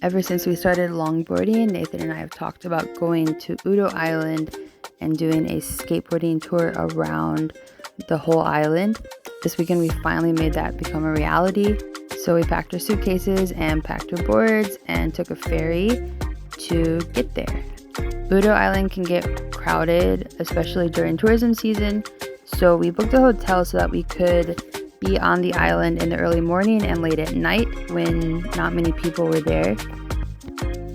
Ever since we started longboarding, Nathan and I have talked about going to Udo Island and doing a skateboarding tour around the whole island. This weekend we finally made that become a reality. So we packed our suitcases and packed our boards and took a ferry to get there. Udo Island can get crowded, especially during tourism season. So we booked a hotel so that we could be on the island in the early morning and late at night when not many people were there.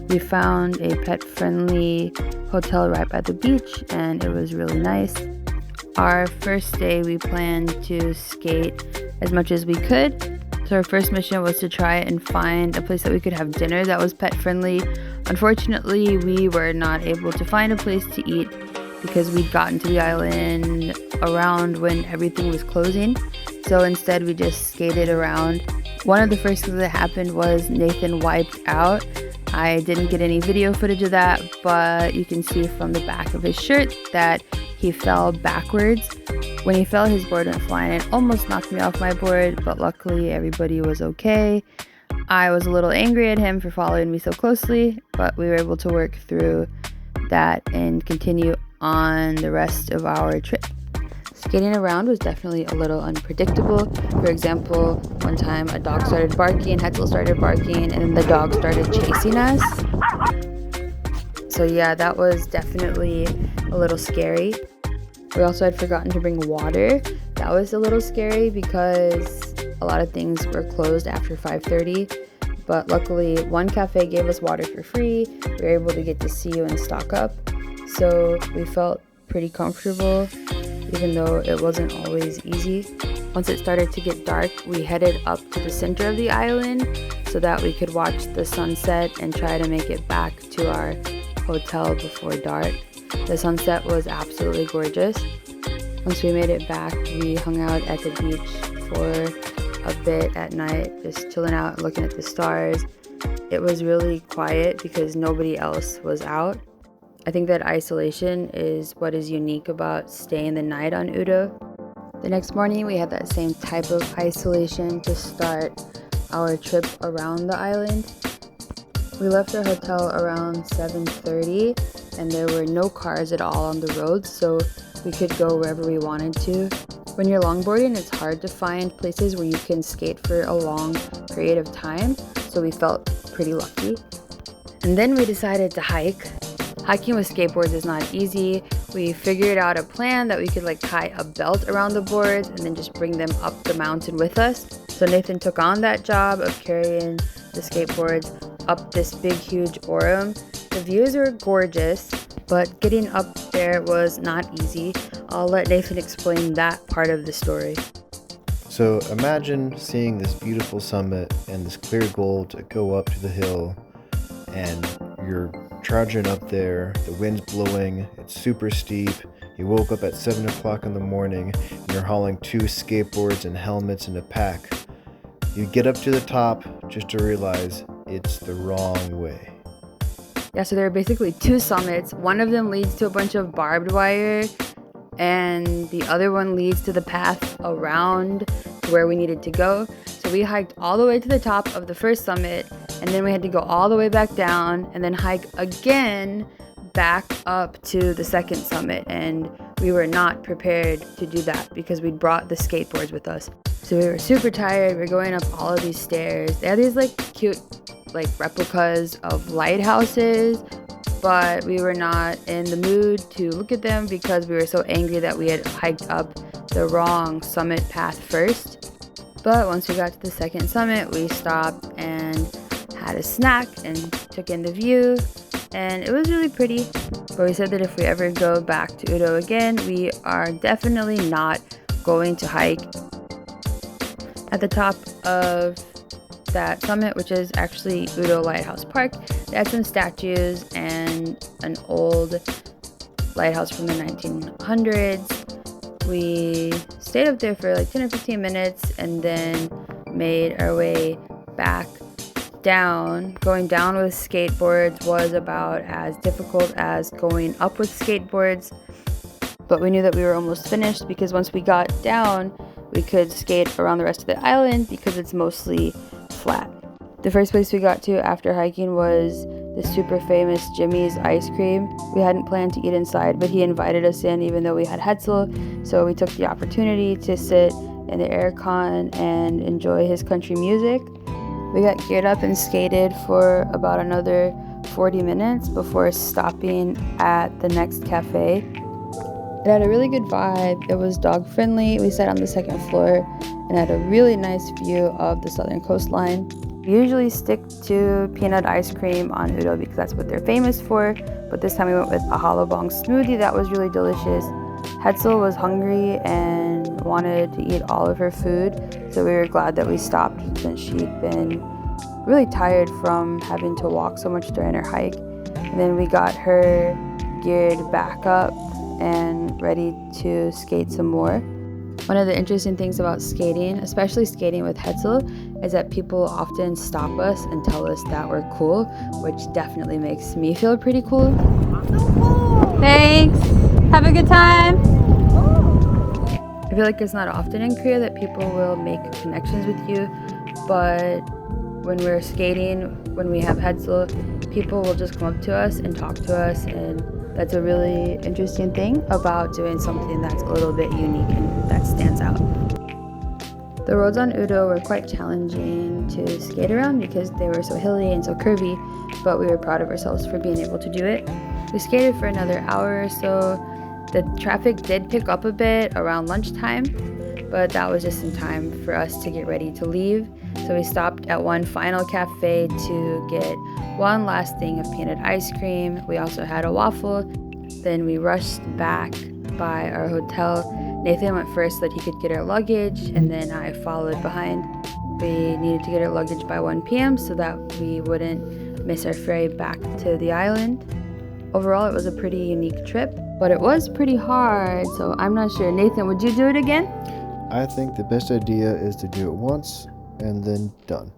We found a pet-friendly hotel right by the beach and it was really nice. Our first day we planned to skate as much as we could. So our first mission was to try and find a place that we could have dinner that was pet-friendly. Unfortunately, we were not able to find a place to eat because we'd gotten to the island around when everything was closing. So instead we just skated around. One of the first things that happened was Nathan wiped out. I didn't get any video footage of that, but you can see from the back of his shirt that he fell backwards. When he fell, his board went flying and almost knocked me off my board, but luckily everybody was okay. I was a little angry at him for following me so closely, but we were able to work through that and continue on the rest of our trip. Skating around was definitely a little unpredictable. For example, one time a dog started barking, Hetzel started barking, and then the dog started chasing us. So yeah, that was definitely a little scary. We also had forgotten to bring water. That was a little scary because a lot of things were closed after 5:30. But luckily, one cafe gave us water for free. We were able to get to see you and stock up. So we felt pretty comfortable, even though it wasn't always easy. Once it started to get dark, we headed up to the center of the island so that we could watch the sunset and try to make it back to our hotel before dark. The sunset was absolutely gorgeous. Once we made it back, we hung out at the beach for a bit at night, just chilling out and looking at the stars. It was really quiet because nobody else was out. I think that isolation is what is unique about staying the night on Udo. The next morning we had that same type of isolation to start our trip around the island. We left our hotel around 7:30 and there were no cars at all on the road, so we could go wherever we wanted to. When you're longboarding, it's hard to find places where you can skate for a long period of time, so we felt pretty lucky. And then we decided to hike. Hiking with skateboards is not easy. We figured out a plan that we could tie a belt around the boards and then just bring them up the mountain with us. So Nathan took on that job of carrying the skateboards up this big, huge Orem. The views were gorgeous, but getting up there was not easy. I'll let Nathan explain that part of the story. So imagine seeing this beautiful summit and this clear goal to go up to the hill, and you're trudging up there, the wind's blowing, it's super steep, you woke up at 7 o'clock in the morning, and you're hauling 2 skateboards and helmets in a pack. You get up to the top just to realize it's the wrong way. Yeah, so there are basically 2 summits. One of them leads to a bunch of barbed wire, and the other one leads to the path around where we needed to go. So we hiked all the way to the top of the first summit, and then we had to go all the way back down and then hike again back up to the second summit. And we were not prepared to do that because we'd brought the skateboards with us. So we were super tired. We're going up all of these stairs. They had these cute replicas of lighthouses, but we were not in the mood to look at them because we were so angry that we had hiked up the wrong summit path first. But once we got to the second summit, we stopped and had a snack and took in the view, and it was really pretty. But we said that if we ever go back to Udo again, we are definitely not going to hike. At the top of that summit, which is actually Udo Lighthouse Park, they had some statues and an old lighthouse from the 1900s. We stayed up there for 10 or 15 minutes and then made our way back down. Going down with skateboards was about as difficult as going up with skateboards, but we knew that we were almost finished because once we got down, we could skate around the rest of the island because it's mostly flat. The first place we got to after hiking was the super famous Jimmy's ice cream. We hadn't planned to eat inside, but he invited us in even though we had Hetzel, so we took the opportunity to sit in the aircon and enjoy his country music. We got geared up and skated for about another 40 minutes before stopping at the next cafe. It had a really good vibe. It was dog friendly. We sat on the second floor and had a really nice view of the southern coastline. We usually stick to peanut ice cream on Udo because that's what they're famous for, but this time we went with a halobong smoothie that was really delicious. Hetzel was hungry and wanted to eat all of her food, so we were glad that we stopped since she'd been really tired from having to walk so much during her hike. And then we got her geared back up and ready to skate some more. One of the interesting things about skating, especially skating with Hetzel, is that people often stop us and tell us that we're cool, which definitely makes me feel pretty cool. Thanks. Have a good time. I feel like it's not often in Korea that people will make connections with you, but when we're skating, when we have Hetzel, people will just come up to us and talk to us, and that's a really interesting thing about doing something that's a little bit unique and that stands out. The roads on Udo were quite challenging to skate around because they were so hilly and so curvy, but we were proud of ourselves for being able to do it. We skated for another hour or so. The traffic did pick up a bit around lunchtime, but that was just in time for us to get ready to leave. So we stopped at one final cafe to get one last thing of peanut ice cream. We also had a waffle. Then we rushed back by our hotel. Nathan went first so that he could get our luggage, and then I followed behind. We needed to get our luggage by 1 p.m. so that we wouldn't miss our ferry back to the island. Overall, it was a pretty unique trip, but it was pretty hard, so I'm not sure. Nathan, would you do it again? I think the best idea is to do it once and then done.